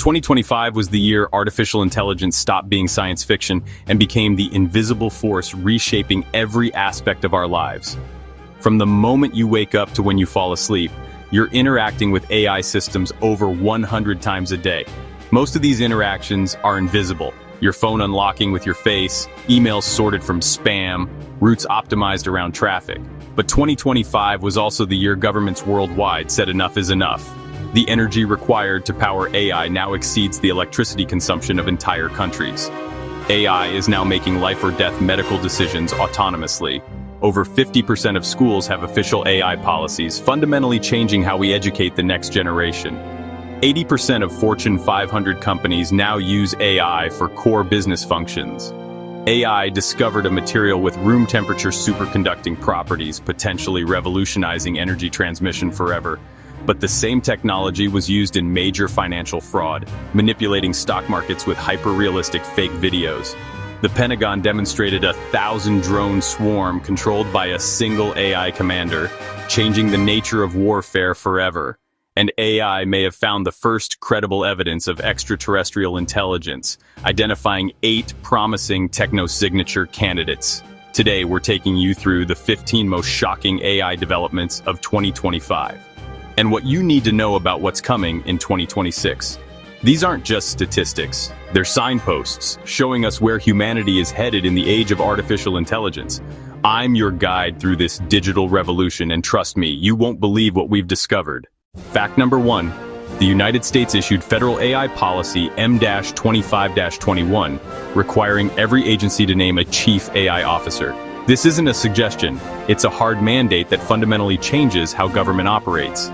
2025 was the year artificial intelligence stopped being science fiction and became the invisible force reshaping every aspect of our lives. From the moment you wake up to when you fall asleep, you're interacting with AI systems over 100 times a day. Most of these interactions are invisible. Your phone unlocking with your face, emails sorted from spam, routes optimized around traffic. But 2025 was also the year governments worldwide said enough is enough. The energy required to power AI now exceeds the electricity consumption of entire countries. AI is now making life or death medical decisions autonomously. Over 50% of schools have official AI policies, fundamentally changing how we educate the next generation. 80% of Fortune 500 companies now use AI for core business functions. AI discovered a material with room temperature superconducting properties, potentially revolutionizing energy transmission forever. But the same technology was used in major financial fraud, manipulating stock markets with hyper-realistic fake videos. The Pentagon demonstrated a 1,000-drone swarm controlled by a single AI commander, changing the nature of warfare forever. And AI may have found the first credible evidence of extraterrestrial intelligence, identifying 8 promising techno-signature candidates. Today, we're taking you through the 15 most shocking AI developments of 2025, and what you need to know about what's coming in 2026. These aren't just statistics, they're signposts showing us where humanity is headed in the age of artificial intelligence. I'm your guide through this digital revolution, and trust me, you won't believe what we've discovered. Fact number 1. The United States issued federal AI policy M-25-21, requiring every agency to name a chief AI officer. This isn't a suggestion, it's a hard mandate that fundamentally changes how government operates.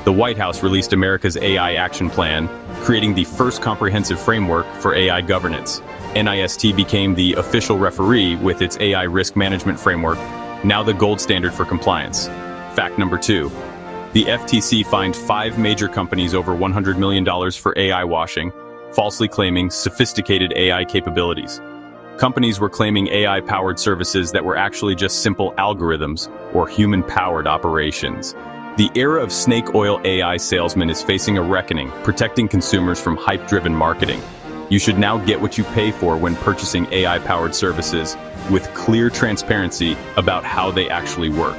The White House released America's AI Action Plan, creating the first comprehensive framework for AI governance. NIST became the official referee with its AI risk management framework, now the gold standard for compliance. Fact number 2. The FTC fined 5 major companies over $100 million for AI washing, falsely claiming sophisticated AI capabilities. Companies were claiming AI-powered services that were actually just simple algorithms or human-powered operations. The era of snake oil AI salesmen is facing a reckoning, protecting consumers from hype-driven marketing. You should now get what you pay for when purchasing AI-powered services, with clear transparency about how they actually work.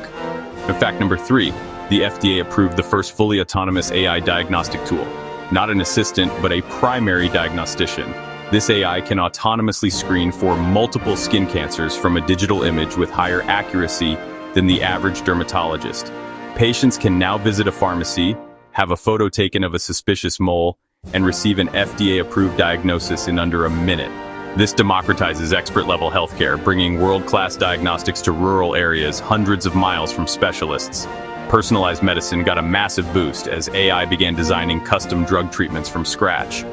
And fact number 3. The FDA approved the first fully autonomous AI diagnostic tool. Not an assistant, but a primary diagnostician. This AI can autonomously screen for multiple skin cancers from a digital image with higher accuracy than the average dermatologist. Patients can now visit a pharmacy, have a photo taken of a suspicious mole, and receive an FDA-approved diagnosis in under a minute. This democratizes expert-level healthcare, bringing world-class diagnostics to rural areas hundreds of miles from specialists. Personalized medicine got a massive boost as AI began designing custom drug treatments from scratch.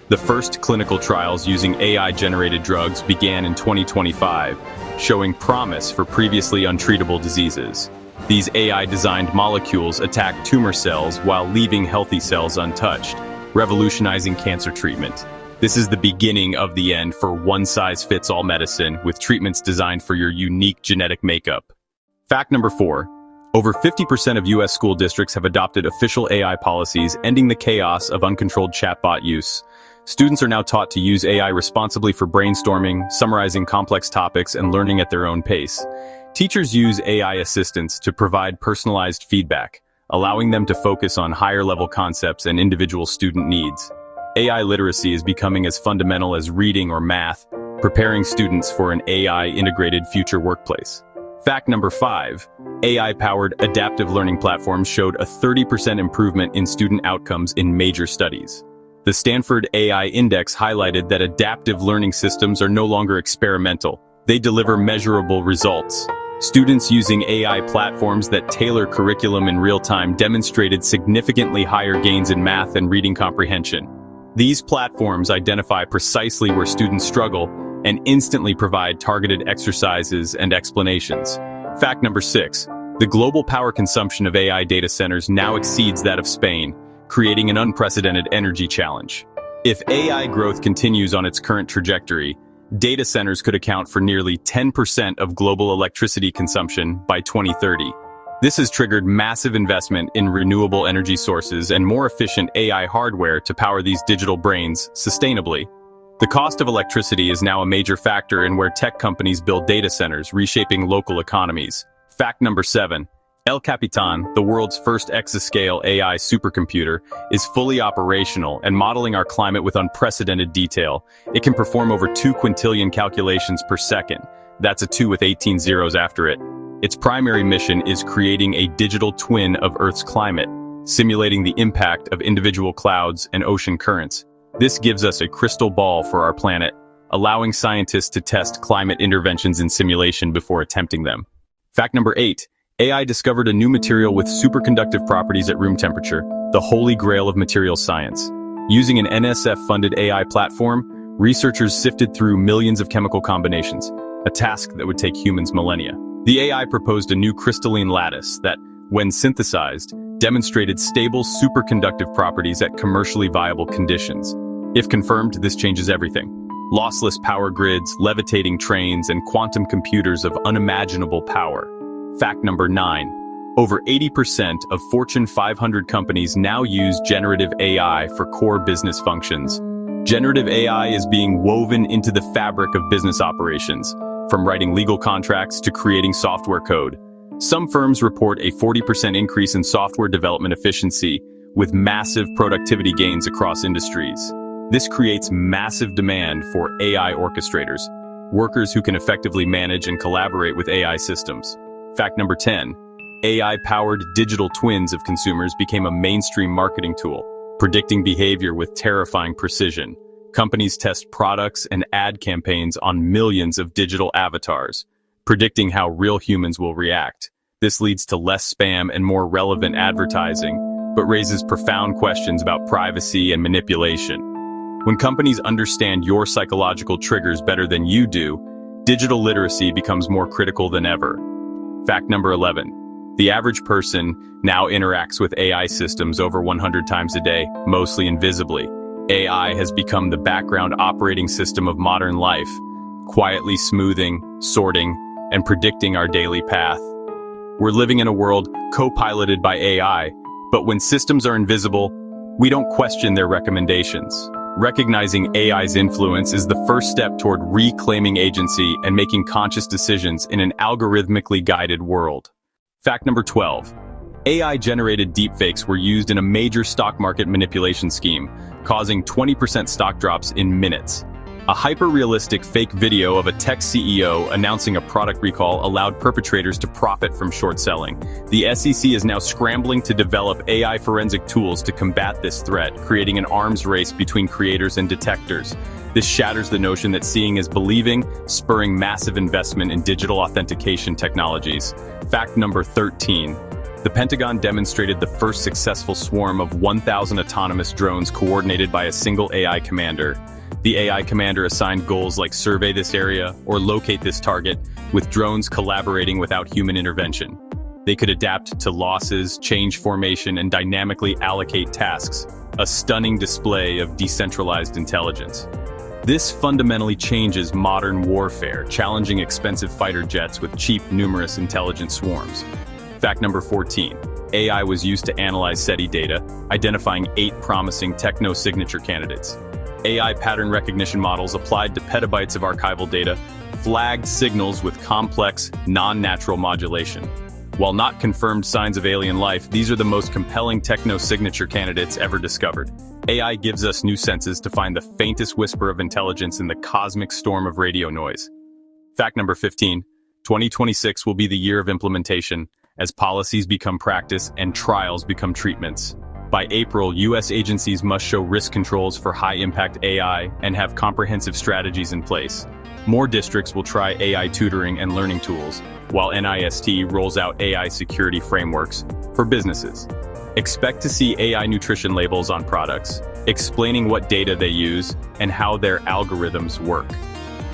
The first clinical trials using AI-generated drugs began in 2025, showing promise for previously untreatable diseases. These AI-designed molecules attack tumor cells while leaving healthy cells untouched, revolutionizing cancer treatment. This is the beginning of the end for one-size-fits-all medicine, with treatments designed for your unique genetic makeup. Fact number 4. Over 50% of U.S. school districts have adopted official AI policies, ending the chaos of uncontrolled chatbot use. Students are now taught to use AI responsibly for brainstorming, summarizing complex topics, and learning at their own pace. Teachers use AI assistants to provide personalized feedback, allowing them to focus on higher-level concepts and individual student needs. AI literacy is becoming as fundamental as reading or math, preparing students for an AI-integrated future workplace. Fact number 5. AI-powered adaptive learning platforms showed a 30% improvement in student outcomes in major studies. The Stanford AI Index highlighted that adaptive learning systems are no longer experimental. They deliver measurable results. Students using AI platforms that tailor curriculum in real time demonstrated significantly higher gains in math and reading comprehension. These platforms identify precisely where students struggle and instantly provide targeted exercises and explanations. Fact number 6. The global power consumption of AI data centers now exceeds that of Spain, creating an unprecedented energy challenge. If AI growth continues on its current trajectory, data centers could account for nearly 10% of global electricity consumption by 2030. This has triggered massive investment in renewable energy sources and more efficient AI hardware to power these digital brains sustainably. The cost of electricity is now a major factor in where tech companies build data centers, reshaping local economies. Fact number 7. El Capitan, the world's first exascale AI supercomputer, is fully operational and modeling our climate with unprecedented detail. It can perform over 2 quintillion calculations per second. That's a 2 with 18 zeros after it. Its primary mission is creating a digital twin of Earth's climate, simulating the impact of individual clouds and ocean currents. This gives us a crystal ball for our planet, allowing scientists to test climate interventions in simulation before attempting them. Fact number 8. AI discovered a new material with superconductive properties at room temperature, the holy grail of materials science. Using an NSF-funded AI platform, researchers sifted through millions of chemical combinations, a task that would take humans millennia. The AI proposed a new crystalline lattice that, when synthesized, demonstrated stable superconductive properties at commercially viable conditions. If confirmed, this changes everything. Lossless power grids, levitating trains, and quantum computers of unimaginable power. Fact number 9. Over 80% of Fortune 500 companies now use generative AI for core business functions. Generative AI is being woven into the fabric of business operations, from writing legal contracts to creating software code. Some firms report a 40% increase in software development efficiency, with massive productivity gains across industries. This creates massive demand for AI orchestrators, workers who can effectively manage and collaborate with AI systems. Fact number 10. AI-powered digital twins of consumers became a mainstream marketing tool, predicting behavior with terrifying precision. Companies test products and ad campaigns on millions of digital avatars, predicting how real humans will react. This leads to less spam and more relevant advertising, but raises profound questions about privacy and manipulation. When companies understand your psychological triggers better than you do, digital literacy becomes more critical than ever. Fact number 11. The average person now interacts with AI systems over 100 times a day, mostly invisibly. AI has become the background operating system of modern life, quietly smoothing, sorting, and predicting our daily path. We're living in a world co-piloted by AI, but when systems are invisible, we don't question their recommendations. Recognizing AI's influence is the first step toward reclaiming agency and making conscious decisions in an algorithmically guided world. Fact number 12. AI-generated deepfakes were used in a major stock market manipulation scheme, causing 20% stock drops in minutes. A hyper-realistic fake video of a tech CEO announcing a product recall allowed perpetrators to profit from short selling. The SEC is now scrambling to develop AI forensic tools to combat this threat, creating an arms race between creators and detectors. This shatters the notion that seeing is believing, spurring massive investment in digital authentication technologies. Fact number 13. The Pentagon demonstrated the first successful swarm of 1,000 autonomous drones coordinated by a single AI commander. The AI commander assigned goals like survey this area or locate this target, with drones collaborating without human intervention. They could adapt to losses, change formation, and dynamically allocate tasks, a stunning display of decentralized intelligence. This fundamentally changes modern warfare, challenging expensive fighter jets with cheap, numerous intelligent swarms. Fact number 14. AI was used to analyze SETI data, identifying 8 promising techno-signature candidates. AI pattern recognition models applied to petabytes of archival data flagged signals with complex, non-natural modulation. While not confirmed signs of alien life, these are the most compelling techno-signature candidates ever discovered. AI gives us new senses to find the faintest whisper of intelligence in the cosmic storm of radio noise. Fact number 15. 2026 will be the year of implementation, as policies become practice and trials become treatments. By April, U.S. agencies must show risk controls for high-impact AI and have comprehensive strategies in place. More districts will try AI tutoring and learning tools, while NIST rolls out AI security frameworks for businesses. Expect to see AI nutrition labels on products, explaining what data they use and how their algorithms work.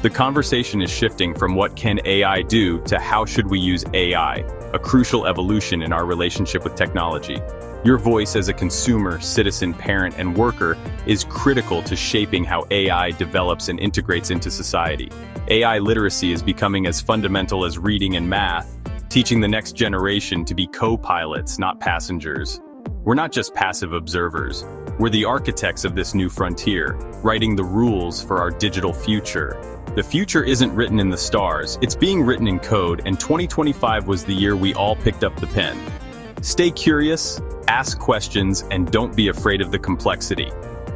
The conversation is shifting from what can AI do to how should we use AI, a crucial evolution in our relationship with technology. Your voice as a consumer, citizen, parent, and worker is critical to shaping how AI develops and integrates into society. AI literacy is becoming as fundamental as reading and math, teaching the next generation to be co-pilots, not passengers. We're not just passive observers. We're the architects of this new frontier, writing the rules for our digital future. The future isn't written in the stars, it's being written in code, and 2025 was the year we all picked up the pen. Stay curious, ask questions, and don't be afraid of the complexity.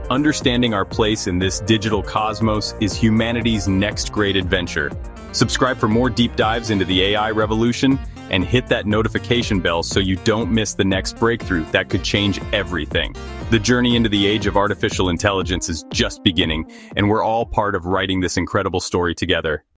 Understanding our place in this digital cosmos is humanity's next great adventure. Subscribe for more deep dives into the AI revolution, and hit that notification bell so you don't miss the next breakthrough that could change everything. The journey into the age of artificial intelligence is just beginning, and we're all part of writing this incredible story together.